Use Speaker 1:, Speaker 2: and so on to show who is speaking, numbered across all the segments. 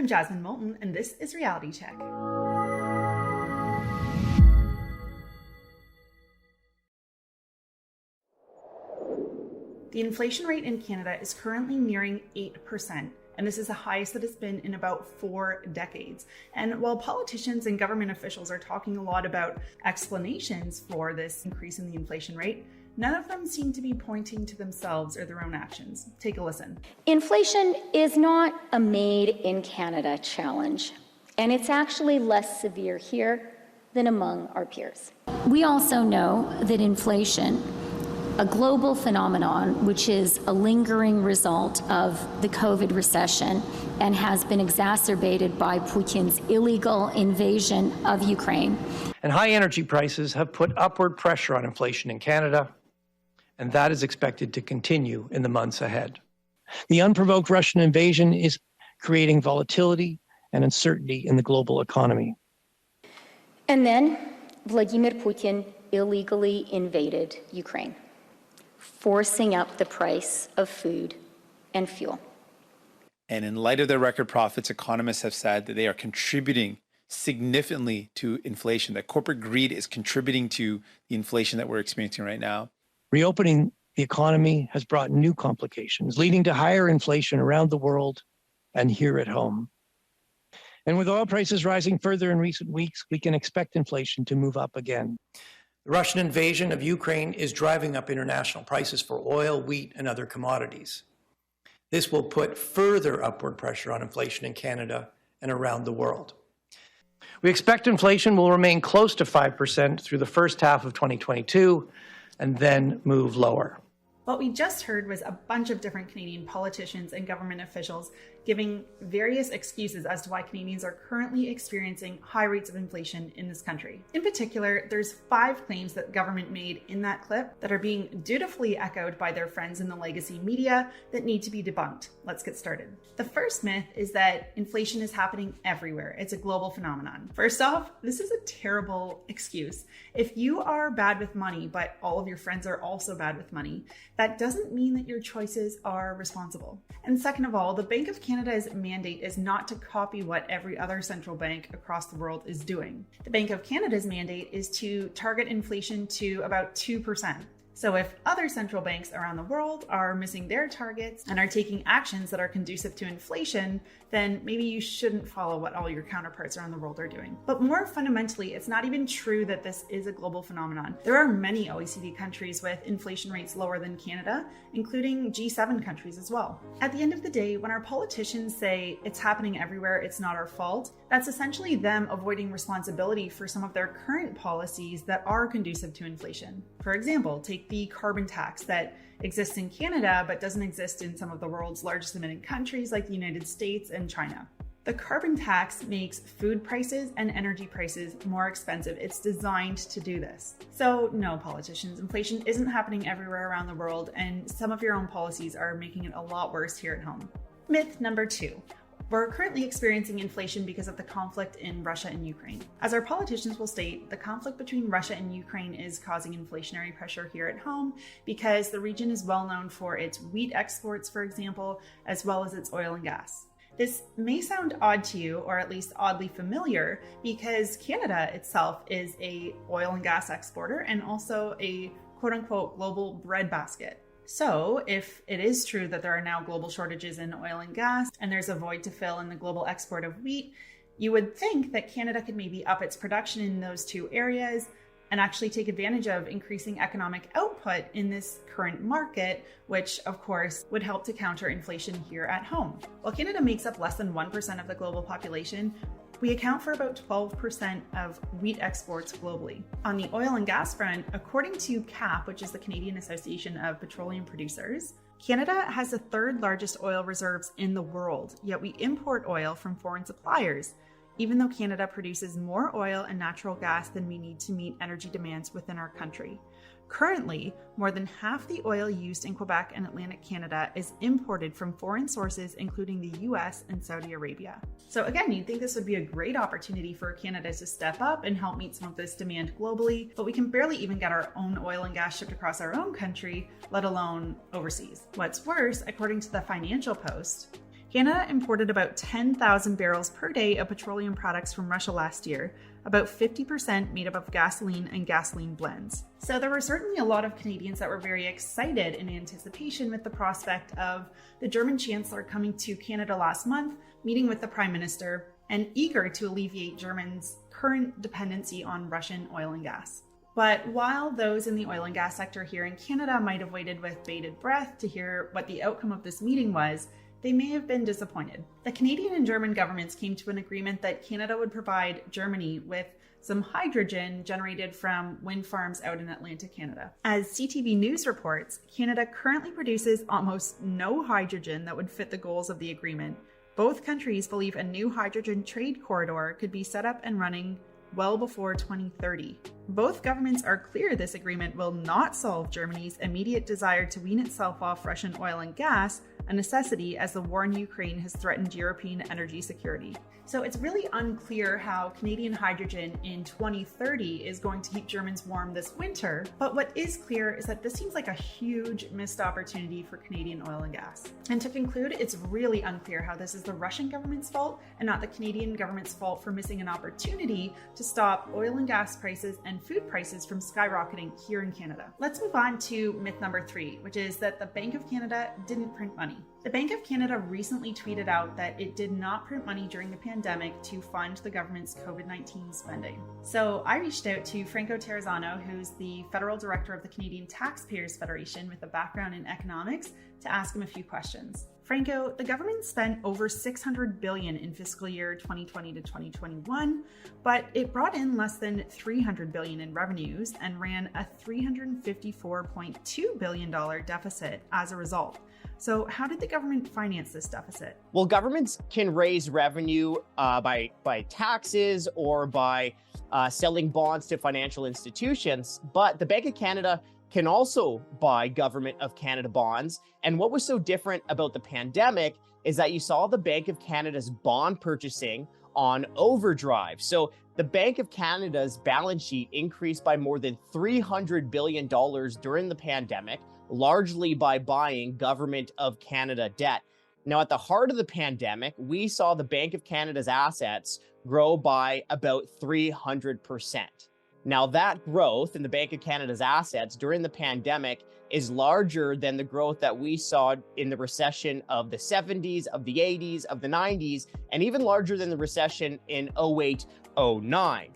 Speaker 1: I'm Jasmine Moulton, and this is Reality Check. The inflation rate in Canada is currently nearing 8%, and this is the highest that it's been in about 4 decades. And while politicians and government officials are talking a lot about explanations for this increase in the inflation rate, none of them seem to be pointing to themselves or their own actions. Take a listen.
Speaker 2: Inflation is not a made in Canada challenge, and it's actually less severe here than among our peers. We also know that inflation, a global phenomenon which is a lingering result of the COVID recession and has been exacerbated by Putin's illegal invasion of Ukraine.
Speaker 3: And high energy prices have put upward pressure on inflation in Canada, and that is expected to continue in the months ahead. The unprovoked Russian invasion is creating volatility and uncertainty in the global economy.
Speaker 2: And then Vladimir Putin illegally invaded Ukraine, forcing up the price of food and fuel.
Speaker 4: And in light of their record profits, economists have said that they are contributing significantly to inflation, that corporate greed is contributing to the inflation that we're experiencing right now.
Speaker 3: Reopening the economy has brought new complications, leading to higher inflation around the world and here at home. And with oil prices rising further in recent weeks, we can expect inflation to move up again. The Russian invasion of Ukraine is driving up international prices for oil, wheat, and other commodities. This will put further upward pressure on inflation in Canada and around the world. We expect inflation will remain close to 5% through the first half of 2022 and then move lower.
Speaker 1: What we just heard was a bunch of different Canadian politicians and government officials giving various excuses as to why Canadians are currently experiencing high rates of inflation in this country. In particular, there's 5 claims that government made in that clip that are being dutifully echoed by their friends in the legacy media that need to be debunked. Let's get started. The first myth is that inflation is happening everywhere. It's a global phenomenon. First off, this is a terrible excuse. If you are bad with money, but all of your friends are also bad with money, that doesn't mean that your choices are responsible. And second of all, the Bank of Canada's mandate is not to copy what every other central bank across the world is doing. The Bank of Canada's mandate is to target inflation to about 2%. So if other central banks around the world are missing their targets and are taking actions that are conducive to inflation, then maybe you shouldn't follow what all your counterparts around the world are doing. But more fundamentally, it's not even true that this is a global phenomenon. There are many OECD countries with inflation rates lower than Canada, including G7 countries as well. At the end of the day, when our politicians say it's happening everywhere, it's not our fault, that's essentially them avoiding responsibility for some of their current policies that are conducive to inflation. For example, take the carbon tax that exists in Canada but doesn't exist in some of the world's largest emitting countries like the United States and China. The carbon tax makes food prices and energy prices more expensive. It's designed to do this. So no, politicians, inflation isn't happening everywhere around the world, and some of your own policies are making it a lot worse here at home. Myth number 2. We're currently experiencing inflation because of the conflict in Russia and Ukraine. As our politicians will state, the conflict between Russia and Ukraine is causing inflationary pressure here at home because the region is well known for its wheat exports, for example, as well as its oil and gas. This may sound odd to you, or at least oddly familiar, because Canada itself is an oil and gas exporter and also a quote-unquote global breadbasket. So if it is true that there are now global shortages in oil and gas and there's a void to fill in the global export of wheat, you would think that Canada could maybe up its production in those 2 areas and actually take advantage of increasing economic output in this current market, which of course would help to counter inflation here at home. While Canada makes up less than 1% of the global population, we account for about 12% of wheat exports globally. On the oil and gas front, according to CAP, which is the Canadian Association of Petroleum Producers, Canada has the 3rd largest oil reserves in the world, yet we import oil from foreign suppliers, even though Canada produces more oil and natural gas than we need to meet energy demands within our country. Currently, more than half the oil used in Quebec and Atlantic Canada is imported from foreign sources, including the US and Saudi Arabia. So again, you'd think this would be a great opportunity for Canada to step up and help meet some of this demand globally, but we can barely even get our own oil and gas shipped across our own country, let alone overseas. What's worse, according to the Financial Post, Canada imported about 10,000 barrels per day of petroleum products from Russia last year, about 50% made up of gasoline and gasoline blends. So there were certainly a lot of Canadians that were very excited in anticipation with the prospect of the German Chancellor coming to Canada last month, meeting with the Prime Minister, and eager to alleviate Germany's current dependency on Russian oil and gas. But while those in the oil and gas sector here in Canada might have waited with bated breath to hear what the outcome of this meeting was, they may have been disappointed. The Canadian and German governments came to an agreement that Canada would provide Germany with some hydrogen generated from wind farms out in Atlantic Canada. As CTV News reports, Canada currently produces almost no hydrogen that would fit the goals of the agreement. Both countries believe a new hydrogen trade corridor could be set up and running well before 2030. Both governments are clear this agreement will not solve Germany's immediate desire to wean itself off Russian oil and gas, a necessity as the war in Ukraine has threatened European energy security. So it's really unclear how Canadian hydrogen in 2030 is going to keep Germans warm this winter, but what is clear is that this seems like a huge missed opportunity for Canadian oil and gas. And to conclude, it's really unclear how this is the Russian government's fault and not the Canadian government's fault for missing an opportunity to stop oil and gas prices and food prices from skyrocketing here in Canada. Let's move on to myth number 3, which is that the Bank of Canada didn't print money. The Bank of Canada recently tweeted out that it did not print money during the pandemic to fund the government's COVID-19 spending. So I reached out to Franco Terrazzano, who's the federal director of the Canadian Taxpayers Federation with a background in economics, to ask him a few questions. Franco, the government spent over $600 billion in fiscal year 2020 to 2021, but it brought in less than $300 billion in revenues and ran a $354.2 billion deficit as a result. So how did the government finance this deficit?
Speaker 5: Well, governments can raise revenue by taxes or by selling bonds to financial institutions, but the Bank of Canada can also buy Government of Canada bonds. And what was so different about the pandemic is that you saw the Bank of Canada's bond purchasing on overdrive. So the Bank of Canada's balance sheet increased by more than $300 billion during the pandemic, largely by buying Government of Canada debt. Now, at the heart of the pandemic, we saw the Bank of Canada's assets grow by about 300%. Now, that growth in the Bank of Canada's assets during the pandemic is larger than the growth that we saw in the recession of the 70s, of the 80s, of the 90s, and even larger than the recession in 08-09.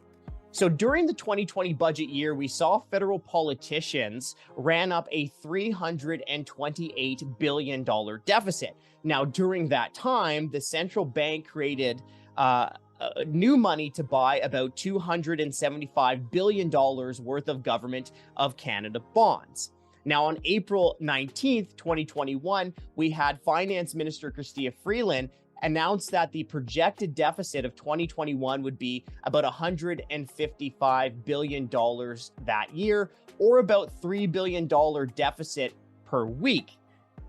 Speaker 5: So during the 2020 budget year, we saw federal politicians ran up a $328 billion deficit. Now, during that time, the central bank created new money to buy about $275 billion worth of Government of Canada bonds. Now, on April 19th, 2021, we had Finance Minister Chrystia Freeland announced that the projected deficit of 2021 would be about $155 billion that year, or about $3 billion deficit per week.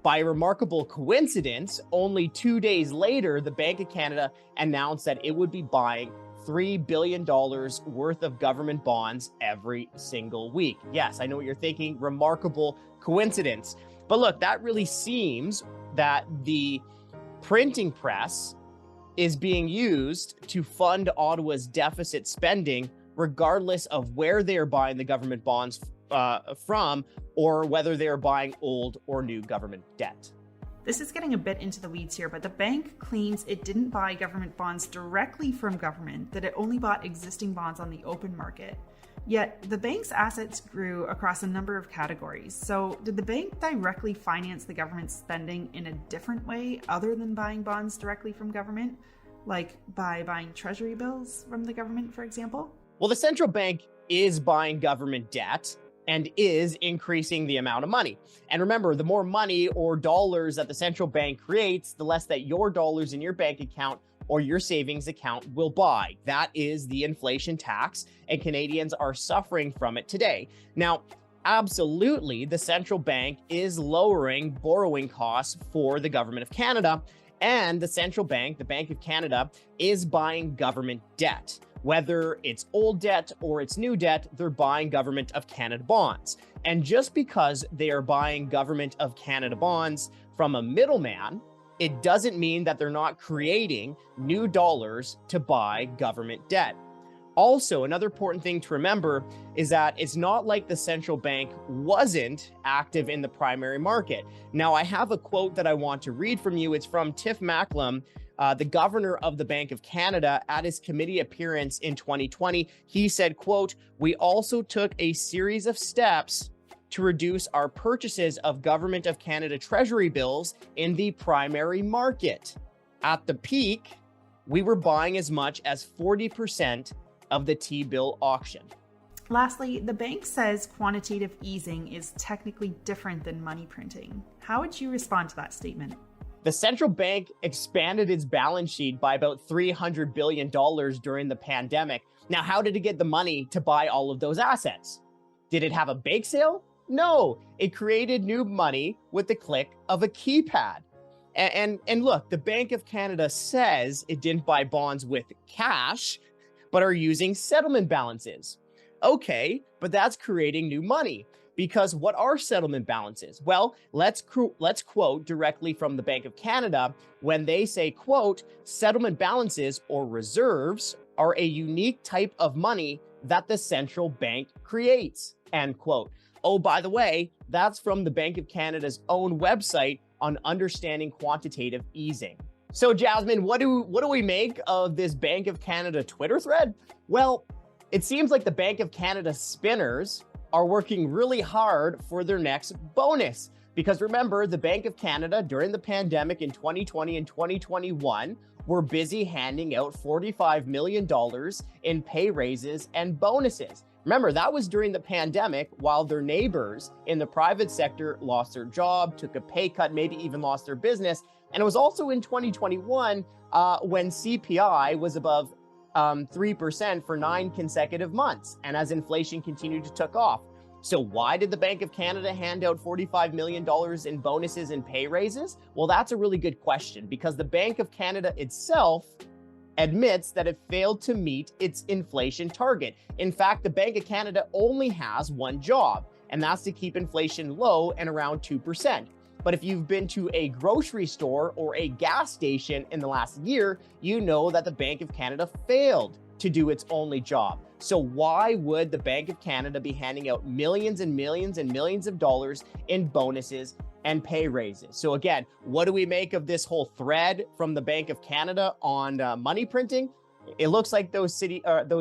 Speaker 5: By a remarkable coincidence, only 2 days later, the Bank of Canada announced that it would be buying $3 billion worth of government bonds every single week. Yes, I know what you're thinking, remarkable coincidence. But look, that really seems that the printing press is being used to fund Ottawa's deficit spending, regardless of where they're buying the government bonds from, or whether they're buying old or new government debt.
Speaker 1: This is getting a bit into the weeds here, but the bank claims it didn't buy government bonds directly from government, that it only bought existing bonds on the open market. Yet the bank's assets grew across a number of categories. So did the bank directly finance the government's spending in a different way other than buying bonds directly from government, like by buying treasury bills from the government, for example?
Speaker 5: Well, the central bank is buying government debt and is increasing the amount of money. And remember, the more money or dollars that the central bank creates, the less that your dollars in your bank account or your savings account will buy. That is the inflation tax, and Canadians are suffering from it today. Now, absolutely, the central bank is lowering borrowing costs for the Government of Canada, and the central bank, the Bank of Canada, is buying government debt. Whether it's old debt or it's new debt, they're buying Government of Canada bonds. And just because they are buying Government of Canada bonds from a middleman it doesn't mean that they're not creating new dollars to buy government debt. Also, another important thing to remember is that it's not like the central bank wasn't active in the primary market. Now, I have a quote that I want to read from you. It's from Tiff Macklem, the governor of the Bank of Canada, at his committee appearance in 2020. He said, quote, "We also took a series of steps to reduce our purchases of Government of Canada Treasury bills in the primary market. At the peak, we were buying as much as 40% of the T-bill auction."
Speaker 1: Lastly, the bank says quantitative easing is technically different than money printing. How would you respond to that statement?
Speaker 5: The central bank expanded its balance sheet by about $300 billion during the pandemic. Now, how did it get the money to buy all of those assets? Did it have a bake sale? No, it created new money with the click of a keypad. And look, the Bank of Canada says it didn't buy bonds with cash, but are using settlement balances. Okay, but that's creating new money, because what are settlement balances? Well, let's quote directly from the Bank of Canada when they say, quote, "Settlement balances or reserves are a unique type of money that the central bank creates," end quote. Oh, by the way, that's from the Bank of Canada's own website on understanding quantitative easing. So, Jasmine, what do we make of this Bank of Canada Twitter thread? Well, it seems like the Bank of Canada spinners are working really hard for their next bonus. Because remember, the Bank of Canada during the pandemic in 2020 and 2021 were busy handing out $45 million in pay raises and bonuses. Remember, that was during the pandemic, while their neighbors in the private sector lost their job, took a pay cut, maybe even lost their business. And it was also in 2021 when CPI was above 3% for 9 consecutive months, and as inflation continued to tick off. So why did the Bank of Canada hand out $45 million in bonuses and pay raises? Well, that's a really good question, because the Bank of Canada itself admits that it failed to meet its inflation target. In fact, the Bank of Canada only has one job, and that's to keep inflation low and around 2%. But if you've been to a grocery store or a gas station in the last year, you know that the Bank of Canada failed to do its only job. So why would the Bank of Canada be handing out millions and millions and millions of dollars in bonuses and pay raises? So again, what do we make of this whole thread from the Bank of Canada on money printing? It looks like those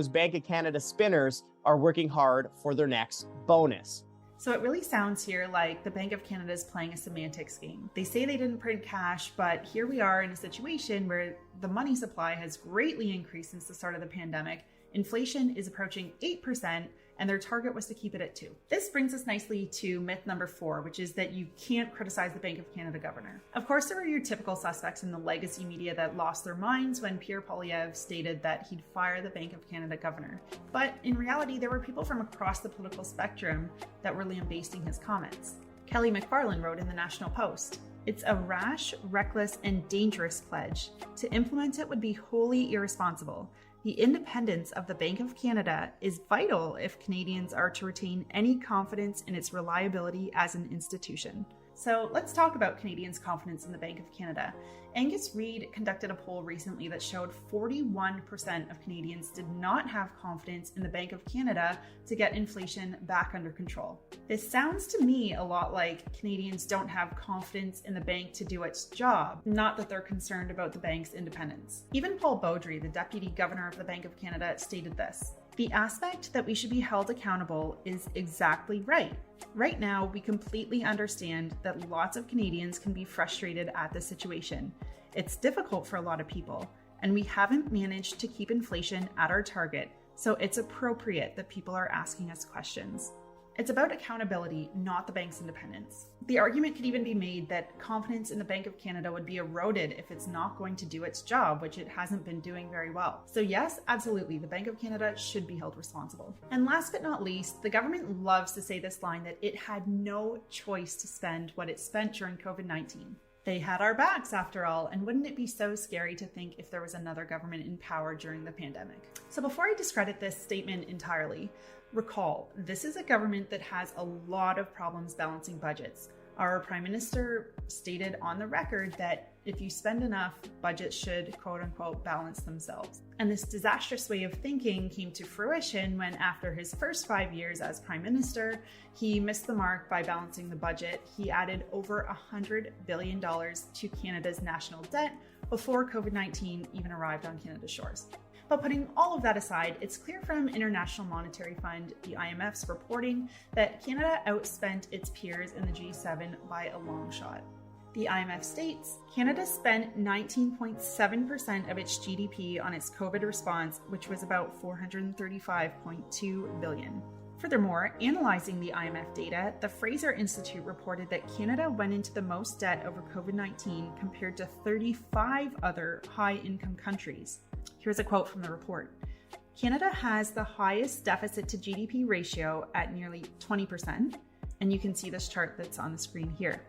Speaker 5: Bank of Canada spinners are working hard for their next bonus.
Speaker 1: So it really sounds here like the Bank of Canada is playing a semantics game. They say they didn't print cash, but here we are in a situation where the money supply has greatly increased since the start of the pandemic. Inflation is approaching 8%, and their target was to keep it at 2%. This brings us nicely to myth number 4, which is that you can't criticize the Bank of Canada governor. Of course, there were your typical suspects in the legacy media that lost their minds when Pierre Poilievre stated that he'd fire the Bank of Canada governor. But in reality, there were people from across the political spectrum that were lambasting his comments. Kelly McFarland wrote in the National Post, "It's a rash, reckless, and dangerous pledge. To implement it would be wholly irresponsible. The independence of the Bank of Canada is vital if Canadians are to retain any confidence in its reliability as an institution." So let's talk about Canadians' confidence in the Bank of Canada. Angus Reid conducted a poll recently that showed 41% of Canadians did not have confidence in the Bank of Canada to get inflation back under control. This sounds to me a lot like Canadians don't have confidence in the bank to do its job, not that they're concerned about the bank's independence. Even Paul Beaudry, the Deputy Governor of the Bank of Canada, stated this: "The aspect that we should be held accountable is exactly right. Right now, we completely understand that lots of Canadians can be frustrated at the situation. It's difficult for a lot of people, and we haven't managed to keep inflation at our target, so it's appropriate that people are asking us questions." It's about accountability, not the bank's independence. The argument could even be made that confidence in the Bank of Canada would be eroded if it's not going to do its job, which it hasn't been doing very well. So yes, absolutely, the Bank of Canada should be held responsible. And last but not least, the government loves to say this line that it had no choice to spend what it spent during COVID-19. They had our backs after all, and wouldn't it be so scary to think if there was another government in power during the pandemic? So before I discredit this statement entirely, recall, this is a government that has a lot of problems balancing budgets. Our Prime Minister stated on the record that if you spend enough, budgets should quote unquote balance themselves. And this disastrous way of thinking came to fruition when, after his first 5 years as Prime Minister, he missed the mark by balancing the budget. He added over $100 billion to Canada's national debt before COVID-19 even arrived on Canada's shores. But putting all of that aside, it's clear from International Monetary Fund, the IMF's reporting, that Canada outspent its peers in the G7 by a long shot. The IMF states, Canada spent 19.7% of its GDP on its COVID response, which was about $435.2 billion. Furthermore, analyzing the IMF data, the Fraser Institute reported that Canada went into the most debt over COVID-19 compared to 35 other high-income countries. Here's a quote from the report. Canada has the highest deficit to GDP ratio at nearly 20%, and you can see this chart that's on the screen here.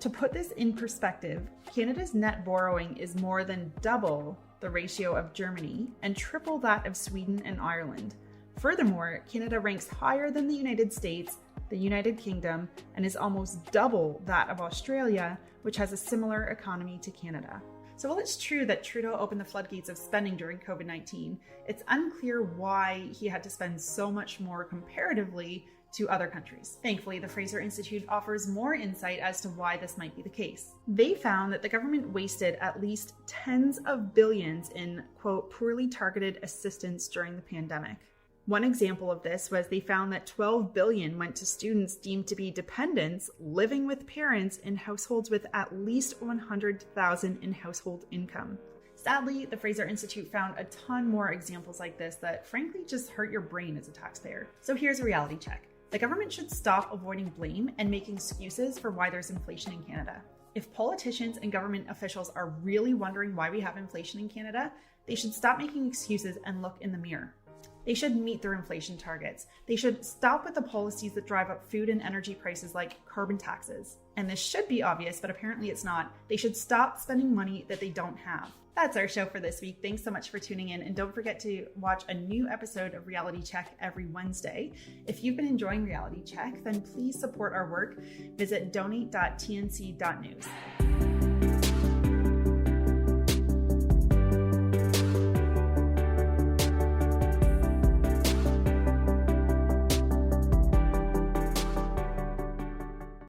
Speaker 1: To put this in perspective, Canada's net borrowing is more than double the ratio of Germany and triple that of Sweden and Ireland. Furthermore, Canada ranks higher than the United States, the United Kingdom, and is almost double that of Australia, which has a similar economy to Canada. So while it's true that Trudeau opened the floodgates of spending during COVID-19, it's unclear why he had to spend so much more comparatively to other countries. Thankfully, the Fraser Institute offers more insight as to why this might be the case. They found that the government wasted at least tens of billions in, quote, poorly targeted assistance during the pandemic. One example of this was they found that $12 billion went to students deemed to be dependents living with parents in households with at least $100,000 in household income. Sadly, the Fraser Institute found a ton more examples like this that frankly just hurt your brain as a taxpayer. So here's a reality check. The government should stop avoiding blame and making excuses for why there's inflation in Canada. If politicians and government officials are really wondering why we have inflation in Canada, they should stop making excuses and look in the mirror. They should meet their inflation targets. They should stop with the policies that drive up food and energy prices like carbon taxes. And this should be obvious, but apparently it's not. They should stop spending money that they don't have. That's our show for this week. Thanks so much for tuning in. And don't forget to watch a new episode of Reality Check every Wednesday. If you've been enjoying Reality Check, then please support our work. Visit donate.tnc.news.